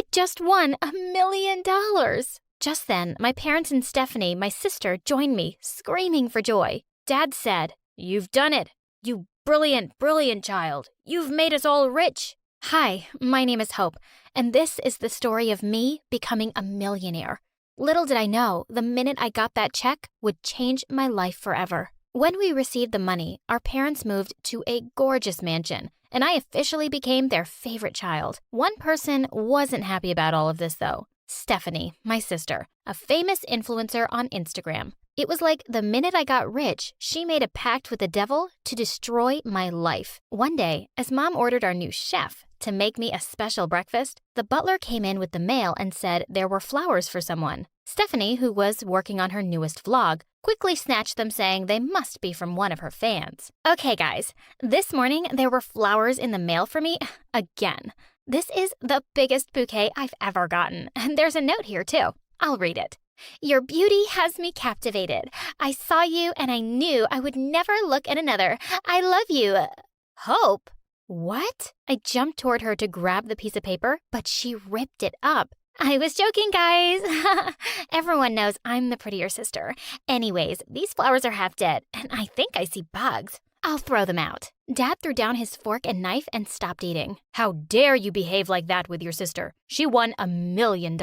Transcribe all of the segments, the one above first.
I'd just won $1 million. Just then, my parents and Stephanie, my sister, joined me, screaming for joy. Dad said, "You've done it. You brilliant, brilliant child. You've made us all rich." Hi, my name is Hope, and this is the story of me becoming a millionaire. Little did I know, the minute I got that check would change my life forever. When we received the money, our parents moved to a gorgeous mansion, and I officially became their favorite child. One person wasn't happy about all of this, though. Stephanie, my sister, a famous influencer on Instagram. It was like the minute I got rich, she made a pact with the devil to destroy my life. One day, as Mom ordered our new chef to make me a special breakfast, the butler came in with the mail and said there were flowers for someone. Stephanie, who was working on her newest vlog, quickly snatched them, saying they must be from one of her fans. Okay, guys, this morning there were flowers in the mail for me again. This is the biggest bouquet I've ever gotten, and there's a note here too. I'll read it. "Your beauty has me captivated. I saw you and I knew I would never look at another. I love you. Hope." What? I jumped toward her to grab the piece of paper, but she ripped it up. I was joking, guys. Everyone knows I'm the prettier sister. Anyways, these flowers are half dead, and I think I see bugs. I'll throw them out. Dad threw down his fork and knife and stopped eating. "How dare you behave like that with your sister? She won $1 million.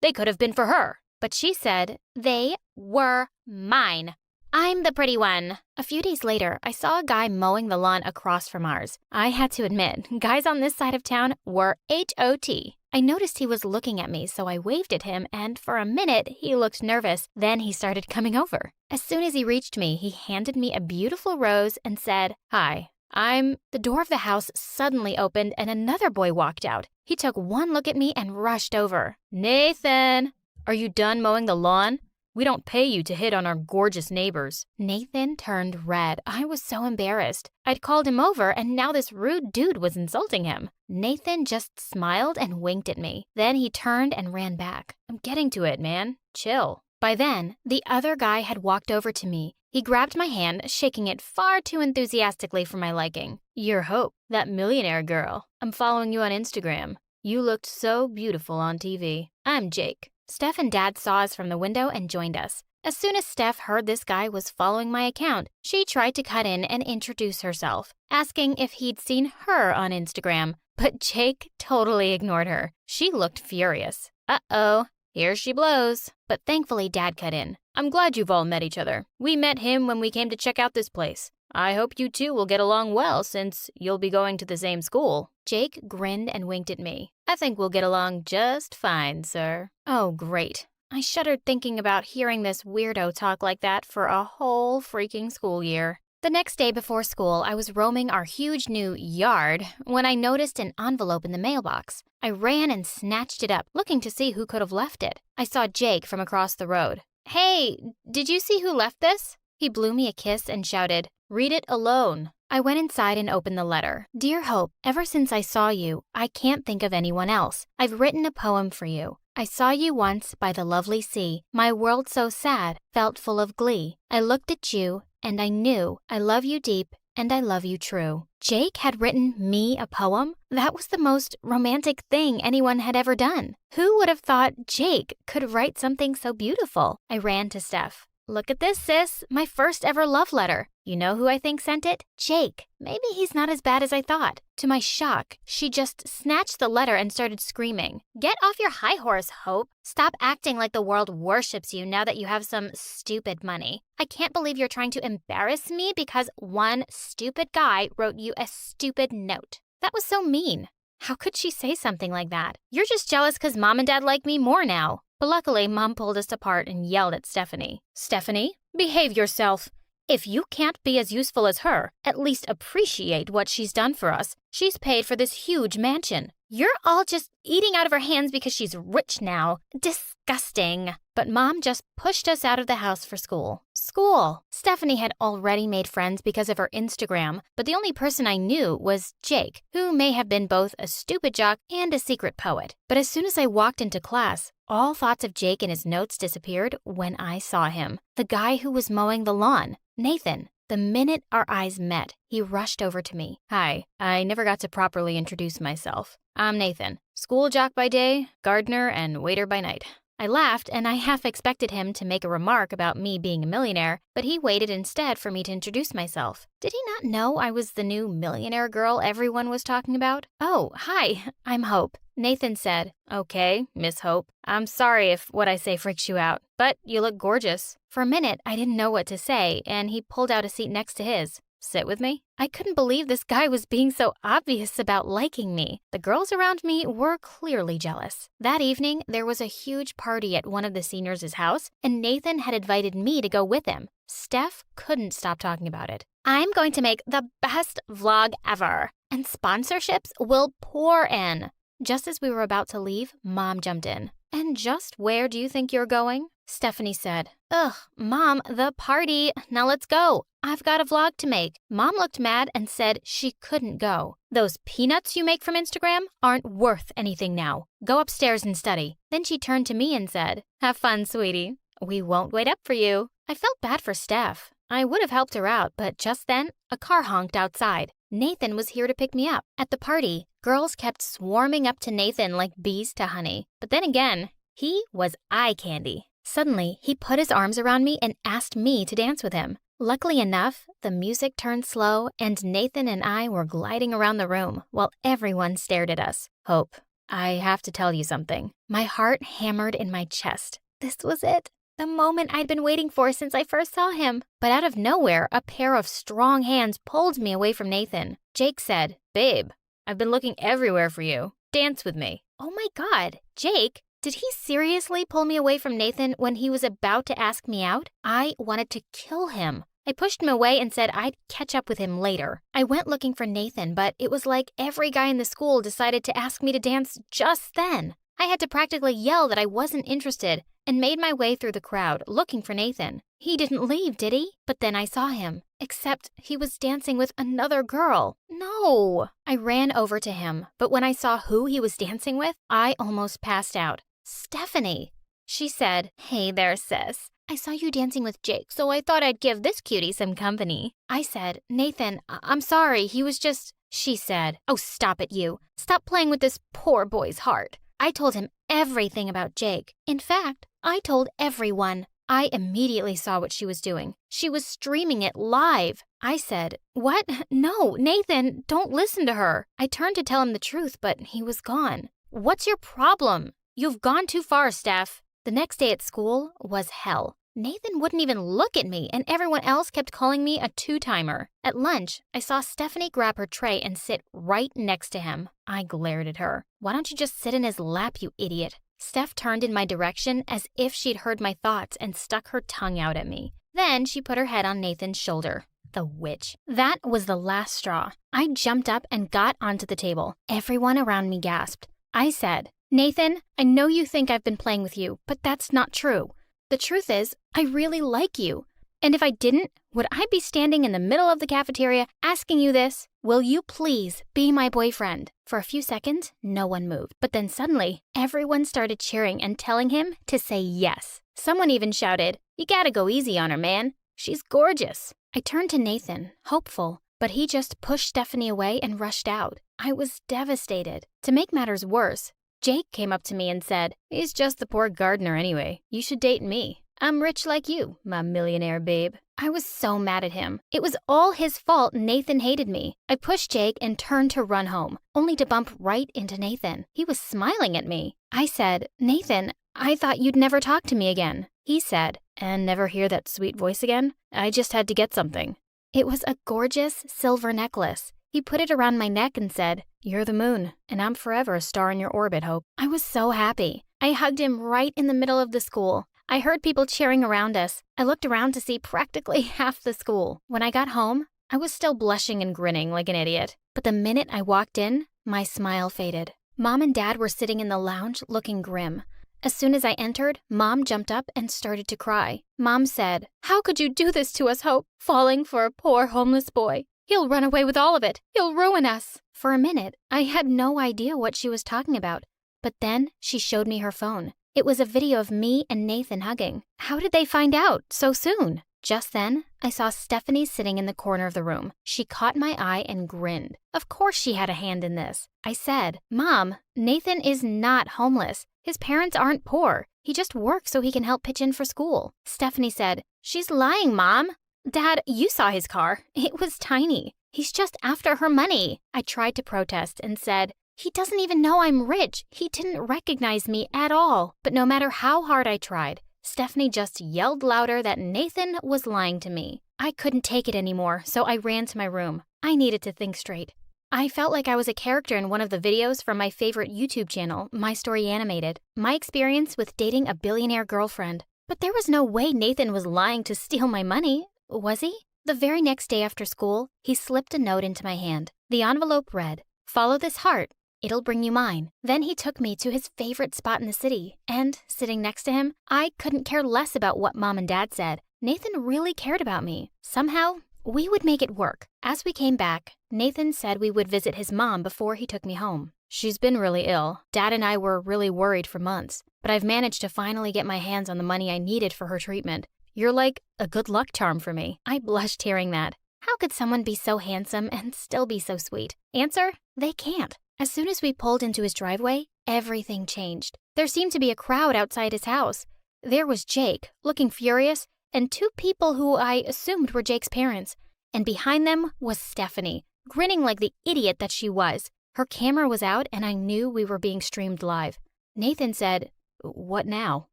They could have been for her." But she said, "They were mine. I'm the pretty one." A few days later, I saw a guy mowing the lawn across from ours. I had to admit, guys on this side of town were HOT. I noticed he was looking at me, so I waved at him, and for a minute, he looked nervous. Then he started coming over. As soon as he reached me, he handed me a beautiful rose and said, "Hi, I'm..." The door of the house suddenly opened and another boy walked out. He took one look at me and rushed over. "Nathan, are you done mowing the lawn? We don't pay you to hit on our gorgeous neighbors." Nathan turned red. I was so embarrassed. I'd called him over, and now this rude dude was insulting him. Nathan just smiled and winked at me. Then he turned and ran back. "I'm getting to it, man. Chill." By then, the other guy had walked over to me. He grabbed my hand, shaking it far too enthusiastically for my liking. "You're Hope, that millionaire girl. I'm following you on Instagram. You looked so beautiful on TV. I'm Jake." Steph and Dad saw us from the window and joined us. As soon as Steph heard this guy was following my account, she tried to cut in and introduce herself, asking if he'd seen her on Instagram. But Jake totally ignored her. She looked furious. Uh-oh, here she blows. But thankfully, Dad cut in. "I'm glad you've all met each other. We met him when we came to check out this place. I hope you two will get along well since you'll be going to the same school." Jake grinned and winked at me. "I think we'll get along just fine, sir." Oh, great. I shuddered thinking about hearing this weirdo talk like that for a whole freaking school year. The next day before school, I was roaming our huge new yard when I noticed an envelope in the mailbox. I ran and snatched it up, looking to see who could have left it. I saw Jake from across the road. "Hey, did you see who left this?" He blew me a kiss and shouted, "Read it alone." I went inside and opened the letter. "Dear Hope, ever since I saw you, I can't think of anyone else. I've written a poem for you. I saw you once by the lovely sea. My world so sad, felt full of glee. I looked at you, and I knew I love you deep, and I love you true." Jake had written me a poem? That was the most romantic thing anyone had ever done. Who would have thought Jake could write something so beautiful? I ran to Steph. "Look at this, sis. My first ever love letter. You know who I think sent it? Jake. Maybe he's not as bad as I thought." To my shock, she just snatched the letter and started screaming. "Get off your high horse, Hope. Stop acting like the world worships you now that you have some stupid money. I can't believe you're trying to embarrass me because one stupid guy wrote you a stupid note." That was so mean. How could she say something like that? "You're just jealous because Mom and Dad like me more now." But luckily, Mom pulled us apart and yelled at Stephanie. "Stephanie, behave yourself. If you can't be as useful as her, at least appreciate what she's done for us. She's paid for this huge mansion. You're all just eating out of her hands because she's rich now. Disgusting." But Mom just pushed us out of the house for school. School! Stephanie had already made friends because of her Instagram, but the only person I knew was Jake, who may have been both a stupid jock and a secret poet. But as soon as I walked into class, all thoughts of Jake and his notes disappeared when I saw him. The guy who was mowing the lawn. Nathan. The minute our eyes met, he rushed over to me. "Hi, I never got to properly introduce myself. I'm Nathan, school jock by day, gardener, and waiter by night." I laughed, and I half expected him to make a remark about me being a millionaire, but he waited instead for me to introduce myself. Did he not know I was the new millionaire girl everyone was talking about? "Oh, hi, I'm Hope." Nathan said, "Okay, Miss Hope. I'm sorry if what I say freaks you out, but you look gorgeous." For a minute, I didn't know what to say, and he pulled out a seat next to his. "Sit with me?" I couldn't believe this guy was being so obvious about liking me. The girls around me were clearly jealous. That evening, there was a huge party at one of the seniors' house, and Nathan had invited me to go with him. Steph couldn't stop talking about it. "I'm going to make the best vlog ever, and sponsorships will pour in." Just as we were about to leave, Mom jumped in. "And just where do you think you're going?" Stephanie said. "Ugh, Mom, the party. Now let's go. I've got a vlog to make." Mom looked mad and said she couldn't go. "Those peanuts you make from Instagram aren't worth anything now. Go upstairs and study." Then she turned to me and said, "Have fun, sweetie. We won't wait up for you." I felt bad for Steph. I would have helped her out, but just then, a car honked outside. Nathan was here to pick me up. At the party, girls kept swarming up to Nathan like bees to honey. But then again, he was eye candy. Suddenly, he put his arms around me and asked me to dance with him. Luckily enough, the music turned slow and Nathan and I were gliding around the room while everyone stared at us. "Hope, I have to tell you something." My heart hammered in my chest. This was it. The moment I'd been waiting for since I first saw him. But out of nowhere, a pair of strong hands pulled me away from Nathan. Jake said, "Babe, I've been looking everywhere for you. Dance with me." Oh my God, Jake? Did he seriously pull me away from Nathan when he was about to ask me out? I wanted to kill him. I pushed him away and said I'd catch up with him later. I went looking for Nathan, but it was like every guy in the school decided to ask me to dance just then. I had to practically yell that I wasn't interested and made my way through the crowd looking for Nathan. He didn't leave, did he? But then I saw him. Except he was dancing with another girl. No! I ran over to him, but when I saw who he was dancing with, I almost passed out. "Stephanie." She said, "Hey there, sis. I saw you dancing with Jake, so I thought I'd give this cutie some company." I said, "Nathan, I'm sorry, he was just..." She said, "Oh, stop it, you. Stop playing with this poor boy's heart." I told him everything about Jake. In fact, I told everyone. I immediately saw what she was doing. She was streaming it live. I said, "What? No, Nathan, don't listen to her." I turned to tell him the truth, but he was gone. "What's your problem? You've gone too far, Steph." The next day at school was hell. Nathan wouldn't even look at me, and everyone else kept calling me a two-timer. At lunch, I saw Stephanie grab her tray and sit right next to him. I glared at her. "Why don't you just sit in his lap, you idiot?" Steph turned in my direction as if she'd heard my thoughts and stuck her tongue out at me. Then she put her head on Nathan's shoulder. The witch. That was the last straw. I jumped up and got onto the table. Everyone around me gasped. I said, "Nathan, I know you think I've been playing with you, but that's not true. The truth is, I really like you. And if I didn't, would I be standing in the middle of the cafeteria asking you this? Will you please be my boyfriend?" For a few seconds, no one moved. But then suddenly, everyone started cheering and telling him to say yes. Someone even shouted, "You gotta go easy on her, man. She's gorgeous." I turned to Nathan, hopeful, but he just pushed Stephanie away and rushed out. I was devastated. To make matters worse, Jake came up to me and said, "He's just the poor gardener anyway. You should date me. I'm rich like you, my millionaire babe." I was so mad at him. It was all his fault Nathan hated me. I pushed Jake and turned to run home, only to bump right into Nathan. He was smiling at me. I said, "Nathan, I thought you'd never talk to me again." He said, "And never hear that sweet voice again? I just had to get something." It was a gorgeous silver necklace. He put it around my neck and said, "You're the moon, and I'm forever a star in your orbit, Hope." I was so happy. I hugged him right in the middle of the school. I heard people cheering around us. I looked around to see practically half the school. When I got home, I was still blushing and grinning like an idiot. But the minute I walked in, my smile faded. Mom and Dad were sitting in the lounge looking grim. As soon as I entered, Mom jumped up and started to cry. Mom said, "How could you do this to us, Hope? Falling for a poor homeless boy. He'll run away with all of it. He'll ruin us." For a minute, I had no idea what she was talking about. But then she showed me her phone. It was a video of me and Nathan hugging. How did they find out so soon? Just then, I saw Stephanie sitting in the corner of the room. She caught my eye and grinned. Of course she had a hand in this. I said, "Mom, Nathan is not homeless. His parents aren't poor. He just works so he can help pitch in for school." Stephanie said, "She's lying, Mom." "Dad, you saw his car. It was tiny. He's just after her money." I tried to protest and said, "He doesn't even know I'm rich. He didn't recognize me at all." But no matter how hard I tried, Stephanie just yelled louder that Nathan was lying to me. I couldn't take it anymore, so I ran to my room. I needed to think straight. I felt like I was a character in one of the videos from my favorite YouTube channel, My Story Animated, my experience with dating a billionaire girlfriend. But there was no way Nathan was lying to steal my money, was he? The very next day after school, he slipped a note into my hand. The envelope read, "Follow this heart. It'll bring you mine." Then he took me to his favorite spot in the city, and sitting next to him, I couldn't care less about what Mom and Dad said. Nathan really cared about me. Somehow, we would make it work. As we came back, Nathan said we would visit his mom before he took me home. "She's been really ill. Dad and I were really worried for months, but I've managed to finally get my hands on the money I needed for her treatment. You're like a good luck charm for me." I blushed hearing that. How could someone be so handsome and still be so sweet? Answer, they can't. As soon as we pulled into his driveway, everything changed. There seemed to be a crowd outside his house. There was Jake, looking furious, and two people who I assumed were Jake's parents. And behind them was Stephanie, grinning like the idiot that she was. Her camera was out, and I knew we were being streamed live. Nathan said, "What now?"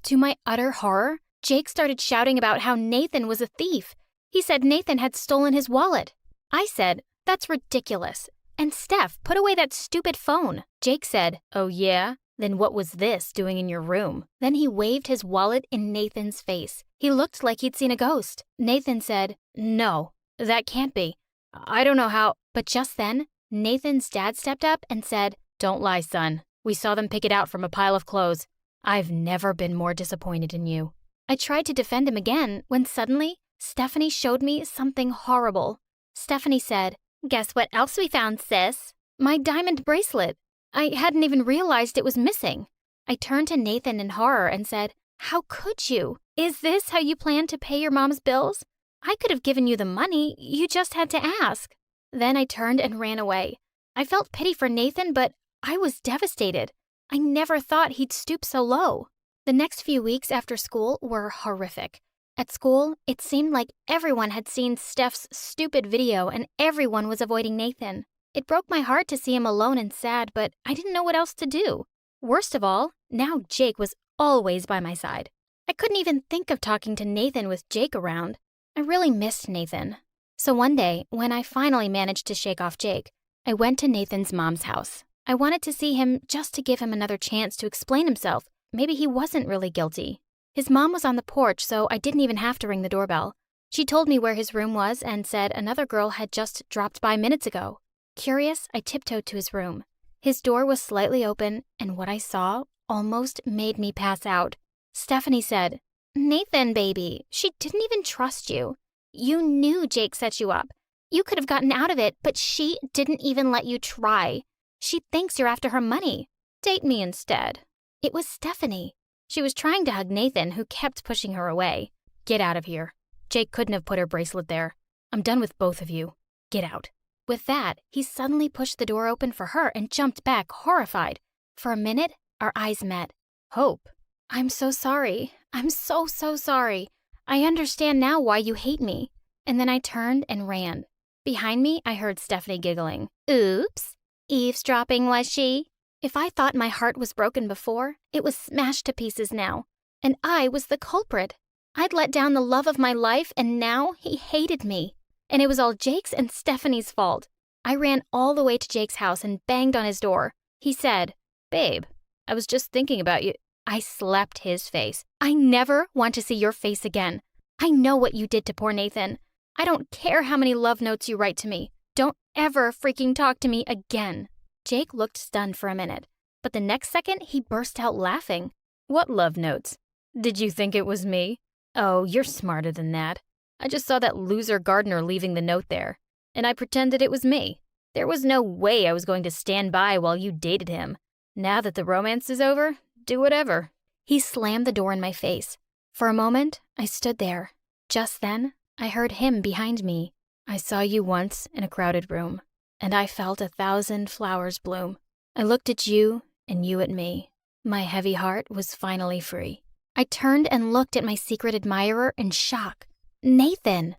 To my utter horror, Jake started shouting about how Nathan was a thief. He said Nathan had stolen his wallet. I said, "That's ridiculous. And Steph, put away that stupid phone." Jake said, "Oh yeah? Then what was this doing in your room?" Then he waved his wallet in Nathan's face. He looked like he'd seen a ghost. Nathan said, "No, that can't be. I don't know how." But just then, Nathan's dad stepped up and said, "Don't lie, son. We saw them pick it out from a pile of clothes. I've never been more disappointed in you." I tried to defend him again when suddenly Stephanie showed me something horrible. Stephanie said, "Guess what else we found, sis? My diamond bracelet. I hadn't even realized it was missing." I turned to Nathan in horror and said, "How could you? Is this how you plan to pay your mom's bills? I could have given you the money. You just had to ask." Then I turned and ran away. I felt pity for Nathan, but I was devastated. I never thought he'd stoop so low. The next few weeks after school were horrific. At school, it seemed like everyone had seen Steph's stupid video and everyone was avoiding Nathan. It broke my heart to see him alone and sad, but I didn't know what else to do. Worst of all, now Jake was always by my side. I couldn't even think of talking to Nathan with Jake around. I really missed Nathan. So one day, when I finally managed to shake off Jake, I went to Nathan's mom's house. I wanted to see him just to give him another chance to explain himself. Maybe he wasn't really guilty. His mom was on the porch, so I didn't even have to ring the doorbell. She told me where his room was and said another girl had just dropped by minutes ago. Curious, I tiptoed to his room. His door was slightly open, and what I saw almost made me pass out. Stephanie said, "Nathan, baby, she didn't even trust you. You knew Jake set you up. You could have gotten out of it, but she didn't even let you try. She thinks you're after her money. Date me instead." It was Stephanie. She was trying to hug Nathan, who kept pushing her away. "Get out of here. Jake couldn't have put her bracelet there. I'm done with both of you. Get out." With that, he suddenly pushed the door open for her and jumped back, horrified. For a minute, our eyes met. "Hope, I'm so sorry. I'm so sorry. I understand now why you hate me." And then I turned and ran. Behind me, I heard Stephanie giggling. "Oops. Eavesdropping, was she?" If I thought my heart was broken before, it was smashed to pieces now. And I was the culprit. I'd let down the love of my life, and now he hated me. And it was all Jake's and Stephanie's fault. I ran all the way to Jake's house and banged on his door. He said, "Babe, I was just thinking about you." I slapped his face. "I never want to see your face again. I know what you did to poor Nathan. I don't care how many love notes you write to me. Don't ever freaking talk to me again." Jake looked stunned for a minute, but the next second he burst out laughing. "What love notes? Did you think it was me? Oh, you're smarter than that. I just saw that loser gardener leaving the note there, and I pretended it was me. There was no way I was going to stand by while you dated him. Now that the romance is over, do whatever." He slammed the door in my face. For a moment, I stood there, Just then, I heard him behind me. I saw you once in a crowded room, and I felt 1,000 flowers bloom. I looked at you, and you at me. My heavy heart was finally free. I turned and looked at my secret admirer in shock. Nathan!